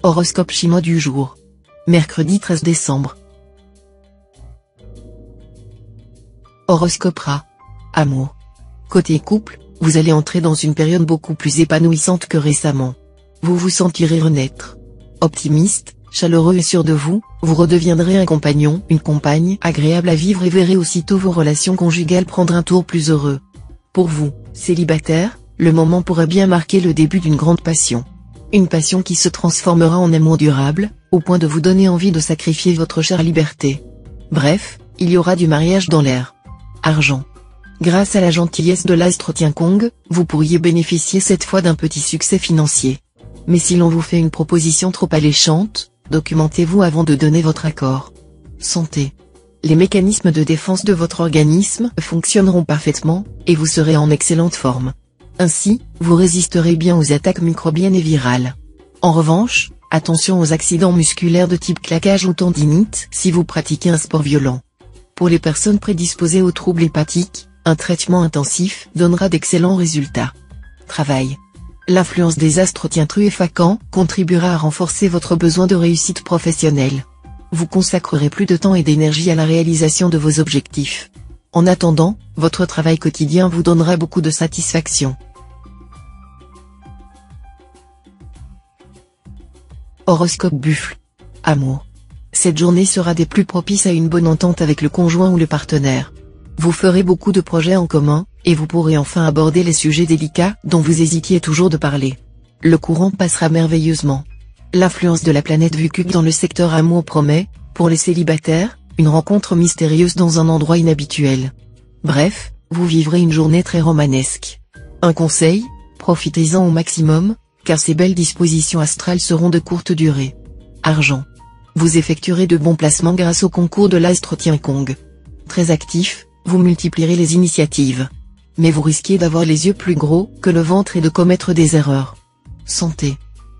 Horoscope chinois du jour. Mercredi 13 décembre. Horoscope Rat. Amour. Côté couple, vous allez entrer dans une période beaucoup plus épanouissante que récemment. Vous vous sentirez renaître. Optimiste, chaleureux et sûr de vous, vous redeviendrez un compagnon, une compagne agréable à vivre et verrez aussitôt vos relations conjugales prendre un tour plus heureux. Pour vous, célibataire, le moment pourrait bien marquer le début d'une grande passion. Une passion qui se transformera en amour durable, au point de vous donner envie de sacrifier votre chère liberté. Bref, il y aura du mariage dans l'air. Argent. Grâce à la gentillesse de l'astre Tiankong, vous pourriez bénéficier cette fois d'un petit succès financier. Mais si l'on vous fait une proposition trop alléchante, documentez-vous avant de donner votre accord. Santé. Les mécanismes de défense de votre organisme fonctionneront parfaitement, et vous serez en excellente forme. Ainsi, vous résisterez bien aux attaques microbiennes et virales. En revanche, attention aux accidents musculaires de type claquage ou tendinite si vous pratiquez un sport violent. Pour les personnes prédisposées aux troubles hépatiques, un traitement intensif donnera d'excellents résultats. Travail. L'influence des astres Tientru et Facan contribuera à renforcer votre besoin de réussite professionnelle. Vous consacrerez plus de temps et d'énergie à la réalisation de vos objectifs. En attendant, votre travail quotidien vous donnera beaucoup de satisfaction. Horoscope Buffle. Amour. Cette journée sera des plus propices à une bonne entente avec le conjoint ou le partenaire. Vous ferez beaucoup de projets en commun, et vous pourrez enfin aborder les sujets délicats dont vous hésitiez toujours de parler. Le courant passera merveilleusement. L'influence de la planète Vucuc dans le secteur amour promet, pour les célibataires, une rencontre mystérieuse dans un endroit inhabituel. Bref, vous vivrez une journée très romanesque. Un conseil, profitez-en au maximum, car ces belles dispositions astrales seront de courte durée. Argent. Vous effectuerez de bons placements grâce au concours de l'astre Tiankong. Très actif, vous multiplierez les initiatives. Mais vous risquez d'avoir les yeux plus gros que le ventre et de commettre des erreurs. Santé.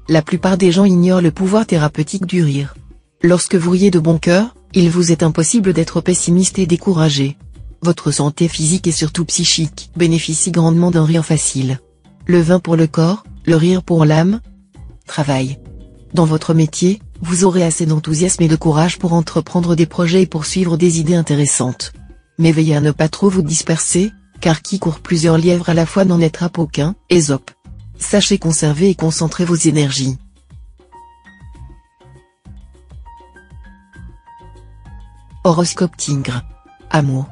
La plupart des gens ignorent le pouvoir thérapeutique du rire. Lorsque vous riez de bon cœur, il vous est impossible d'être pessimiste et découragé. Votre santé physique et surtout psychique bénéficie grandement d'un rire facile. Le vin pour le corps, le rire pour l'âme. Travail. Dans votre métier, vous aurez assez d'enthousiasme et de courage pour entreprendre des projets et poursuivre des idées intéressantes. Mais veillez à ne pas trop vous disperser, car qui court plusieurs lièvres à la fois n'en attrape aucun, Ésope. Sachez conserver et concentrer vos énergies. Horoscope Tigre. Amour.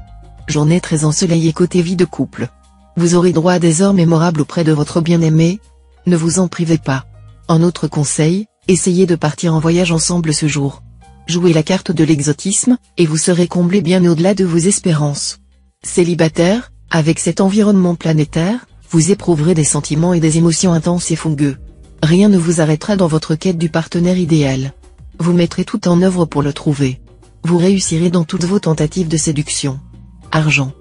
Journée très ensoleillée côté vie de couple. Vous aurez droit à des heures mémorables auprès de votre bien-aimé. Ne vous en privez pas. Un autre conseil, essayez de partir en voyage ensemble ce jour. Jouez la carte de l'exotisme, et vous serez comblé bien au-delà de vos espérances. Célibataire, avec cet environnement planétaire, vous éprouverez des sentiments et des émotions intenses et fougueux. Rien ne vous arrêtera dans votre quête du partenaire idéal. Vous mettrez tout en œuvre pour le trouver. Vous réussirez dans toutes vos tentatives de séduction. Argent.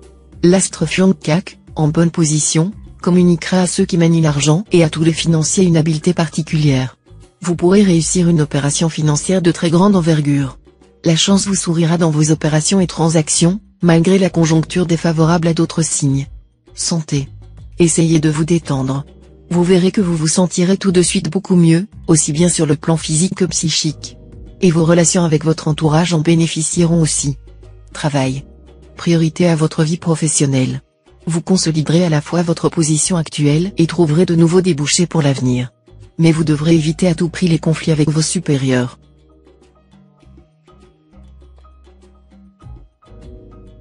L'astre Fiongkak, en bonne position, communiquera à ceux qui manient l'argent et à tous les financiers une habileté particulière. Vous pourrez réussir une opération financière de très grande envergure. La chance vous sourira dans vos opérations et transactions, malgré la conjoncture défavorable à d'autres signes. Santé. Essayez de vous détendre. Vous verrez que vous vous sentirez tout de suite beaucoup mieux, aussi bien sur le plan physique que psychique. Et vos relations avec votre entourage en bénéficieront aussi. Travail. Priorité à votre vie professionnelle. Vous consoliderez à la fois votre position actuelle et trouverez de nouveaux débouchés pour l'avenir. Mais vous devrez éviter à tout prix les conflits avec vos supérieurs.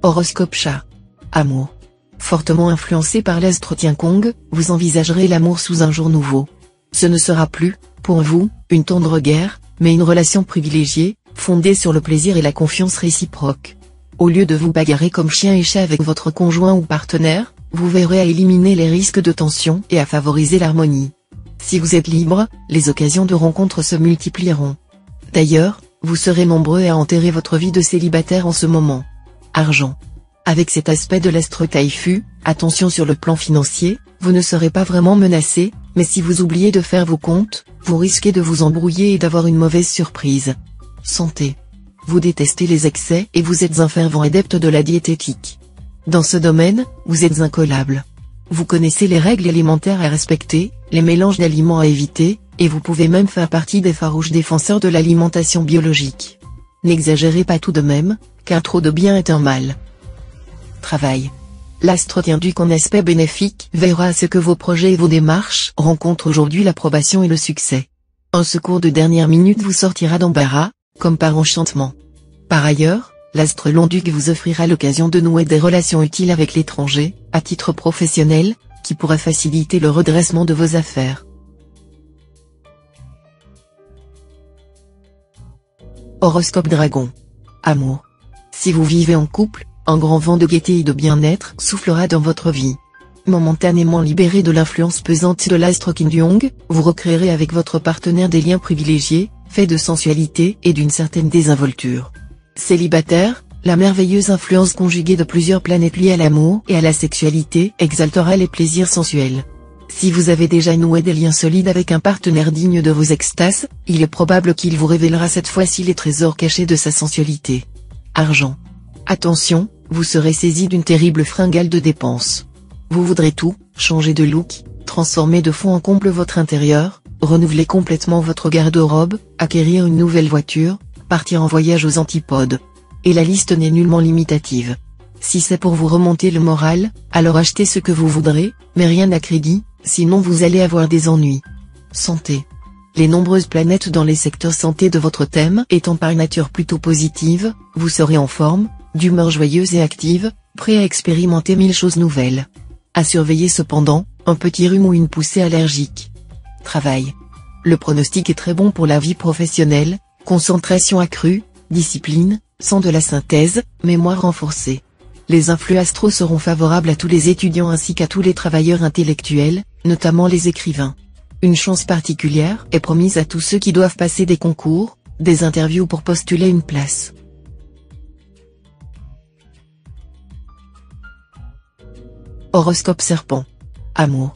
Horoscope Chat. Amour. Fortement influencé par l'astre Tiankong, vous envisagerez l'amour sous un jour nouveau. Ce ne sera plus, pour vous, une tendre guerre, mais une relation privilégiée, fondée sur le plaisir et la confiance réciproque. Au lieu de vous bagarrer comme chien et chat avec votre conjoint ou partenaire, vous verrez à éliminer les risques de tension et à favoriser l'harmonie. Si vous êtes libre, les occasions de rencontre se multiplieront. D'ailleurs, vous serez nombreux à enterrer votre vie de célibataire en ce moment. Argent. Avec cet aspect de l'astre Taifu, attention sur le plan financier, vous ne serez pas vraiment menacé, mais si vous oubliez de faire vos comptes, vous risquez de vous embrouiller et d'avoir une mauvaise surprise. Santé. Vous détestez les excès et vous êtes un fervent adepte de la diététique. Dans ce domaine, vous êtes incollable. Vous connaissez les règles alimentaires à respecter, les mélanges d'aliments à éviter, Et vous pouvez même faire partie des farouches défenseurs de l'alimentation biologique. N'exagérez pas tout de même, car trop de bien est un mal. Travail. L'astre tient du qu'en aspect bénéfique veillera à ce que vos projets et vos démarches rencontrent aujourd'hui l'approbation et le succès. Un secours de dernière minute vous sortira d'embarras, comme par enchantement. Par ailleurs, l'astre Long-Duc vous offrira l'occasion de nouer des relations utiles avec l'étranger, à titre professionnel, qui pourraient faciliter le redressement de vos affaires. Horoscope Dragon. Amour. Si vous vivez en couple, un grand vent de gaieté et de bien-être soufflera dans votre vie. Momentanément libéré de l'influence pesante de l'astre Kim Jong, vous recréerez avec votre partenaire des liens privilégiés, faits de sensualité et d'une certaine désinvolture. Célibataire, la merveilleuse influence conjuguée de plusieurs planètes liées à l'amour et à la sexualité exaltera les plaisirs sensuels. Si vous avez déjà noué des liens solides avec un partenaire digne de vos extases, il est probable qu'il vous révélera cette fois-ci les trésors cachés de sa sensualité. Argent. Attention, vous serez saisi d'une terrible fringale de dépenses. Vous voudrez tout, changer de look, transformer de fond en comble votre intérieur, renouveler complètement votre garde-robe, acquérir une nouvelle voiture, partir en voyage aux antipodes. Et la liste n'est nullement limitative. Si c'est pour vous remonter le moral, alors achetez ce que vous voudrez, mais rien à crédit, sinon vous allez avoir des ennuis. Santé. Les nombreuses planètes dans les secteurs santé de votre thème étant par nature plutôt positive, vous serez en forme, d'humeur joyeuse et active, prêt à expérimenter 1000 choses nouvelles. À surveiller cependant, un petit rhume ou une poussée allergique. Travail. Le pronostic est très bon pour la vie professionnelle, concentration accrue, discipline, sens de la synthèse, mémoire renforcée. Les influx astraux seront favorables à tous les étudiants ainsi qu'à tous les travailleurs intellectuels, notamment les écrivains. Une chance particulière est promise à tous ceux qui doivent passer des concours, des interviews pour postuler une place. Horoscope Serpent. Amour.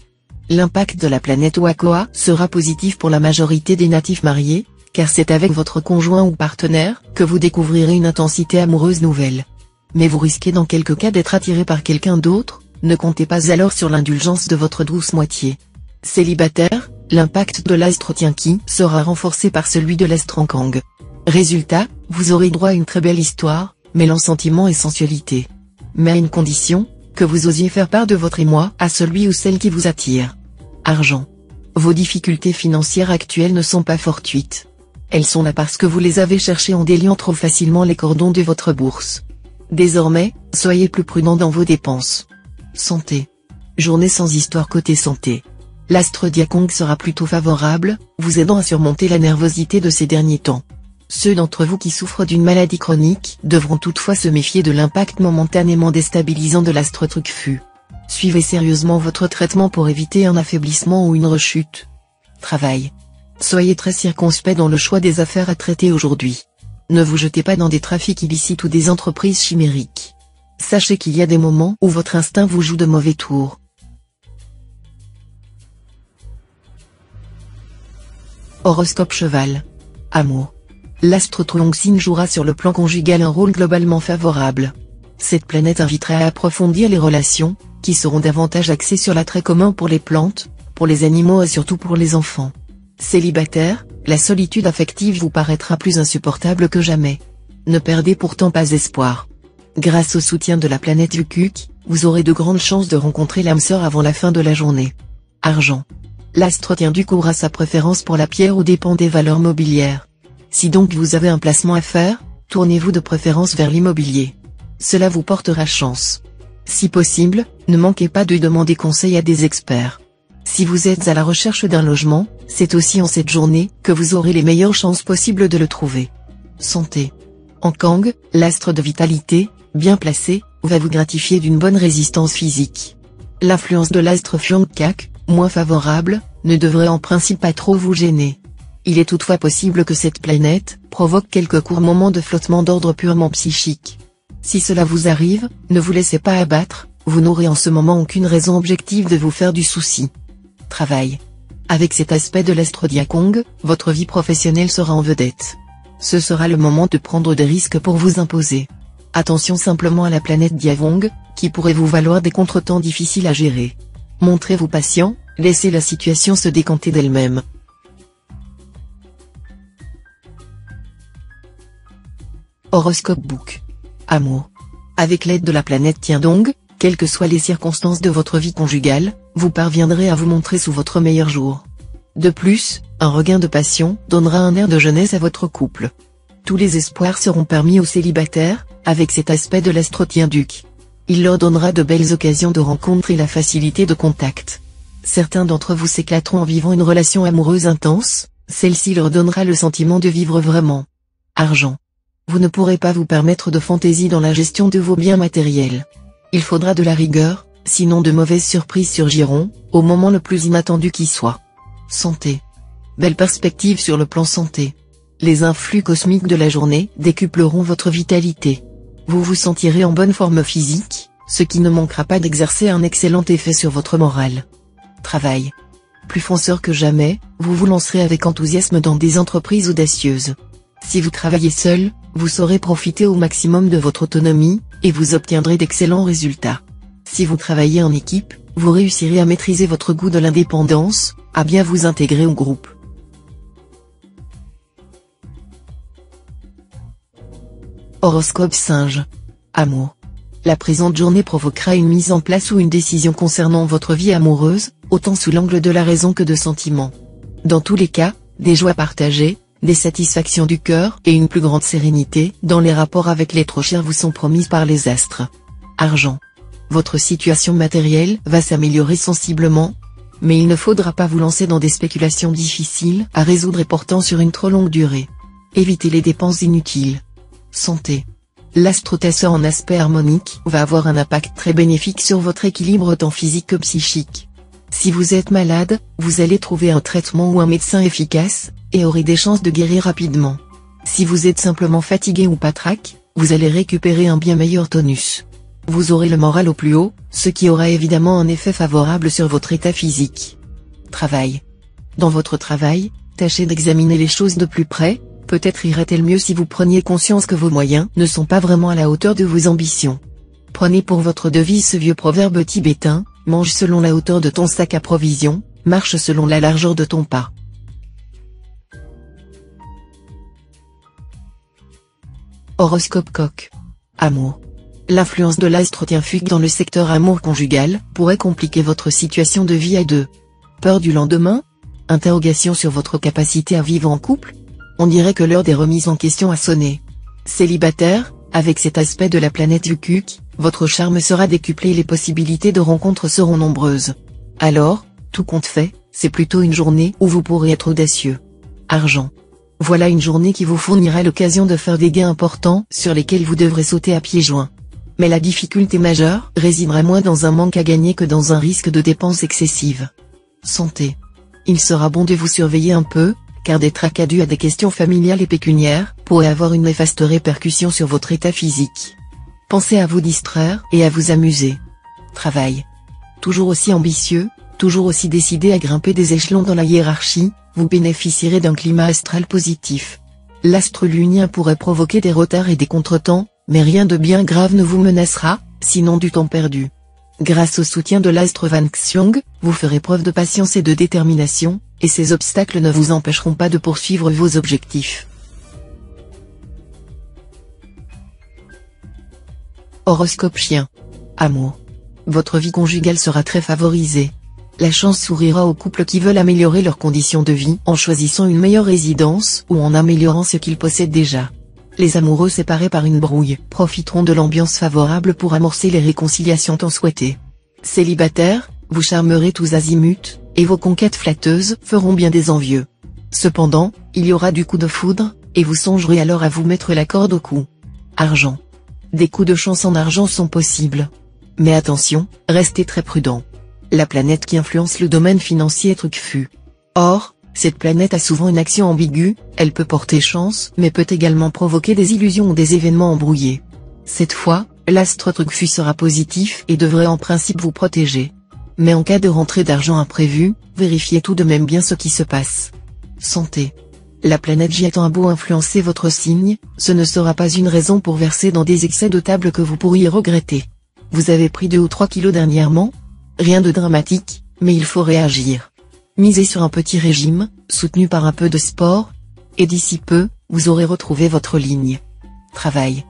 L'impact de la planète Wakoa sera positif pour la majorité des natifs mariés, car c'est avec votre conjoint ou partenaire que vous découvrirez une intensité amoureuse nouvelle. Mais vous risquez dans quelques cas d'être attiré par quelqu'un d'autre, ne comptez pas alors sur l'indulgence de votre douce moitié. Célibataire, l'impact de l'astre Tianqi sera renforcé par celui de l'astre Ankang. Résultat, vous aurez droit à une très belle histoire, mêlant sentiment et sensualité. Mais à une condition, que vous osiez faire part de votre émoi à celui ou celle qui vous attire. Argent. Vos difficultés financières actuelles ne sont pas fortuites. Elles sont là parce que vous les avez cherchées en déliant trop facilement les cordons de votre bourse. Désormais, soyez plus prudent dans vos dépenses. Santé. Journée sans histoire côté santé. L'astre Diakong sera plutôt favorable, vous aidant à surmonter la nervosité de ces derniers temps. Ceux d'entre vous qui souffrent d'une maladie chronique devront toutefois se méfier de l'impact momentanément déstabilisant de l'astre Trucfu. Suivez sérieusement votre traitement pour éviter un affaiblissement ou une rechute. Travail. Soyez très circonspect dans le choix des affaires à traiter aujourd'hui. Ne vous jetez pas dans des trafics illicites ou des entreprises chimériques. Sachez qu'il y a des moments où votre instinct vous joue de mauvais tours. Horoscope Cheval. Amour. L'astre Truongxin jouera sur le plan conjugal un rôle globalement favorable. Cette planète invitera à approfondir les relations, qui seront davantage axées sur l'attrait commun pour les plantes, pour les animaux et surtout pour les enfants. Célibataire, la solitude affective vous paraîtra plus insupportable que jamais. Ne perdez pourtant pas espoir. Grâce au soutien de la planète Ukuk, vous aurez de grandes chances de rencontrer l'âme sœur avant la fin de la journée. Argent. L'astre Tiandu aura sa préférence pour la pierre aux dépens des valeurs mobilières. Si donc vous avez un placement à faire, tournez-vous de préférence vers l'immobilier. Cela vous portera chance. Si possible, ne manquez pas de demander conseil à des experts. Si vous êtes à la recherche d'un logement, c'est aussi en cette journée que vous aurez les meilleures chances possibles de le trouver. Santé. Ankang, l'astre de vitalité, bien placé, va vous gratifier d'une bonne résistance physique. L'influence de l'astre Fiongkak, moins favorable, ne devrait en principe pas trop vous gêner. Il est toutefois possible que cette planète provoque quelques courts moments de flottement d'ordre purement psychique. Si cela vous arrive, ne vous laissez pas abattre, vous n'aurez en ce moment aucune raison objective de vous faire du souci. Travail. Avec cet aspect de l'astre Diakong, votre vie professionnelle sera en vedette. Ce sera le moment de prendre des risques pour vous imposer. Attention simplement à la planète Diavong, qui pourrait vous valoir des contretemps difficiles à gérer. Montrez-vous patient, laissez la situation se décanter d'elle-même. Horoscope Book. Amour. Avec l'aide de la planète Tiendong, quelles que soient les circonstances de votre vie conjugale, vous parviendrez à vous montrer sous votre meilleur jour. De plus, un regain de passion donnera un air de jeunesse à votre couple. Tous les espoirs seront permis aux célibataires, avec cet aspect de l'astre Tienduc. Il leur donnera de belles occasions de rencontres et la facilité de contact. Certains d'entre vous s'éclateront en vivant une relation amoureuse intense, celle-ci leur donnera le sentiment de vivre vraiment. Argent. Vous ne pourrez pas vous permettre de fantaisie dans la gestion de vos biens matériels. Il faudra de la rigueur, sinon de mauvaises surprises surgiront, au moment le plus inattendu qui soit. Santé. Belle perspective sur le plan santé. Les influx cosmiques de la journée décupleront votre vitalité. Vous vous sentirez en bonne forme physique, ce qui ne manquera pas d'exercer un excellent effet sur votre morale. Travail. Plus fonceur que jamais, vous vous lancerez avec enthousiasme dans des entreprises audacieuses. Si vous travaillez seul, vous saurez profiter au maximum de votre autonomie, et vous obtiendrez d'excellents résultats. Si vous travaillez en équipe, vous réussirez à maîtriser votre goût de l'indépendance, à bien vous intégrer au groupe. Horoscope Singe. Amour. La présente journée provoquera une mise en place ou une décision concernant votre vie amoureuse, autant sous l'angle de la raison que de sentiments. Dans tous les cas, des joies partagées, des satisfactions du cœur et une plus grande sérénité dans les rapports avec l'être cher vous sont promises par les astres. Argent. Votre situation matérielle va s'améliorer sensiblement, mais il ne faudra pas vous lancer dans des spéculations difficiles à résoudre et portant sur une trop longue durée. Évitez les dépenses inutiles. Santé. L'astre Tasseur en aspect harmonique va avoir un impact très bénéfique sur votre équilibre tant physique que psychique. Si vous êtes malade, vous allez trouver un traitement ou un médecin efficace, et aurez des chances de guérir rapidement. Si vous êtes simplement fatigué ou patraque, vous allez récupérer un bien meilleur tonus. Vous aurez le moral au plus haut, ce qui aura évidemment un effet favorable sur votre état physique. Travail. Dans votre travail, tâchez d'examiner les choses de plus près, peut-être irait-il mieux si vous preniez conscience que vos moyens ne sont pas vraiment à la hauteur de vos ambitions. Prenez pour votre devise ce vieux proverbe tibétain, mange selon la hauteur de ton sac à provisions, marche selon la largeur de ton pas. Horoscope Coq. Amour. L'influence de l'astre Tienduc dans le secteur amour conjugal pourrait compliquer votre situation de vie à deux. Peur du lendemain? Interrogation sur votre capacité à vivre en couple? On dirait que l'heure des remises en question a sonné. Célibataire, avec cet aspect de la planète du Cuc, votre charme sera décuplé et les possibilités de rencontres seront nombreuses. Alors, tout compte fait, c'est plutôt une journée où vous pourrez être audacieux. Argent. Voilà une journée qui vous fournira l'occasion de faire des gains importants sur lesquels vous devrez sauter à pieds joints. Mais la difficulté majeure résidera moins dans un manque à gagner que dans un risque de dépenses excessives. Santé. Il sera bon de vous surveiller un peu, car des tracas dus à des questions familiales et pécuniaires pourraient avoir une néfaste répercussion sur votre état physique. Pensez à vous distraire et à vous amuser. Travail. Toujours aussi ambitieux, toujours aussi décidé à grimper des échelons dans la hiérarchie, vous bénéficierez d'un climat astral positif. L'astre lunien pourrait provoquer des retards et des contretemps, mais rien de bien grave ne vous menacera, sinon du temps perdu. Grâce au soutien de l'astre Van Xiong, vous ferez preuve de patience et de détermination, et ces obstacles ne vous empêcheront pas de poursuivre vos objectifs. Horoscope Chien. Amour. Votre vie conjugale sera très favorisée. La chance sourira aux couples qui veulent améliorer leurs conditions de vie en choisissant une meilleure résidence ou en améliorant ce qu'ils possèdent déjà. Les amoureux séparés par une brouille profiteront de l'ambiance favorable pour amorcer les réconciliations tant souhaitées. Célibataires, vous charmerez tous azimuts, et vos conquêtes flatteuses feront bien des envieux. Cependant, il y aura du coup de foudre, et vous songerez alors à vous mettre la corde au cou. Argent. Des coups de chance en argent sont possibles. Mais attention, restez très prudent. La planète qui influence le domaine financier est Trucfu. Or, cette planète a souvent une action ambiguë, elle peut porter chance mais peut également provoquer des illusions ou des événements embrouillés. Cette fois, l'astre Trucfu sera positif et devrait en principe vous protéger. Mais en cas de rentrée d'argent imprévue, vérifiez tout de même bien ce qui se passe. Santé. La planète J a beau influencer votre signe, ce ne sera pas une raison pour verser dans des excès de table que vous pourriez regretter. Vous avez pris 2 ou 3 kilos dernièrement? Rien de dramatique, mais il faut réagir. Misez sur un petit régime, soutenu par un peu de sport, et d'ici peu, vous aurez retrouvé votre ligne. Travail.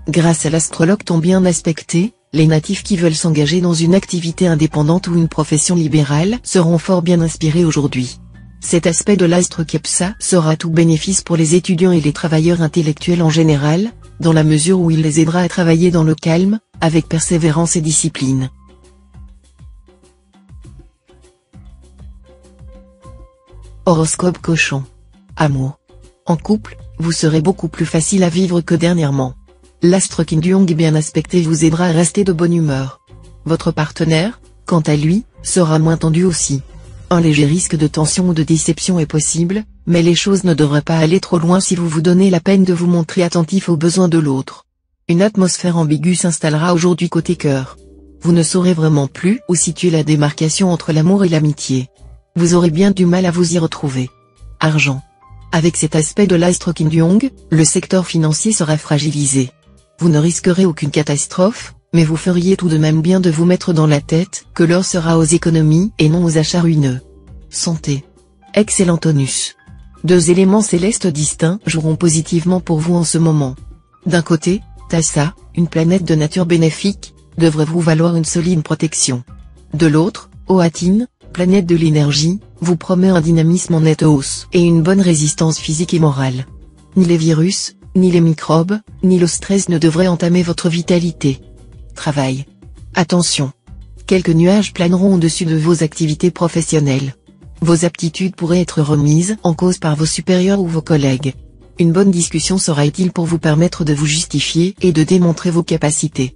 Grâce à l'astrologue ton bien aspecté, les natifs qui veulent s'engager dans une activité indépendante ou une profession libérale seront fort bien inspirés aujourd'hui. Cet aspect de l'astre Kepsa sera tout bénéfice pour les étudiants et les travailleurs intellectuels en général, dans la mesure où il les aidera à travailler dans le calme, avec persévérance et discipline. Horoscope Cochon. Amour. En couple, vous serez beaucoup plus facile à vivre que dernièrement. L'astre Kin du Hong bien aspecté vous aidera à rester de bonne humeur. Votre partenaire, quant à lui, sera moins tendu aussi. Un léger risque de tension ou de déception est possible, mais les choses ne devraient pas aller trop loin si vous vous donnez la peine de vous montrer attentif aux besoins de l'autre. Une atmosphère ambiguë s'installera aujourd'hui côté cœur. Vous ne saurez vraiment plus où situer la démarcation entre l'amour et l'amitié. Vous aurez bien du mal à vous y retrouver. Argent. Avec cet aspect de l'astre Kin du Hong, le secteur financier sera fragilisé. Vous ne risquerez aucune catastrophe, mais vous feriez tout de même bien de vous mettre dans la tête que l'heure sera aux économies et non aux achats ruineux. Santé. Excellent tonus. 2 éléments célestes distincts joueront positivement pour vous en ce moment. D'un côté, Tassa, une planète de nature bénéfique, devrait vous valoir une solide protection. De l'autre, Oatine, planète de l'énergie, vous promet un dynamisme en nette hausse et une bonne résistance physique et morale. Ni les virus, ni les microbes, ni le stress ne devraient entamer votre vitalité. Travail. Attention. Quelques nuages planeront au-dessus de vos activités professionnelles. Vos aptitudes pourraient être remises en cause par vos supérieurs ou vos collègues. Une bonne discussion sera utile pour vous permettre de vous justifier et de démontrer vos capacités.